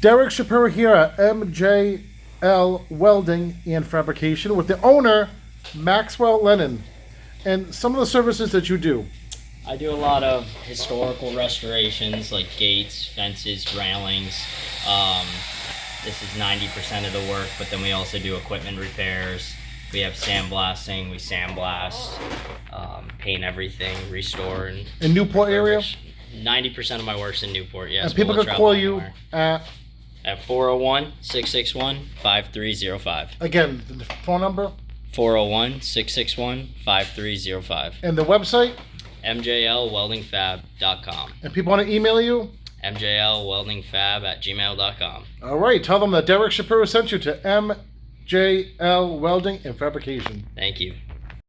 Derek Shapiro here at MJL Welding and Fabrication with the owner, Maxwell Lennon, and some of the services that you do. I do a lot of historical restorations like gates, fences, railings. This is 90% of the work, but then we also do equipment repairs. We have sandblasting, we sandblast, paint everything, restore, and In Newport area? 90% of my work's in Newport, yes. And people can call you at 401-661-5305. Again, the phone number? 401-661-5305. And the website? MJLWeldingFab.com. And people want to email you? MJLWeldingFab@gmail.com. All right, tell them that Derek Shapiro sent you to MJL Welding and Fabrication. Thank you.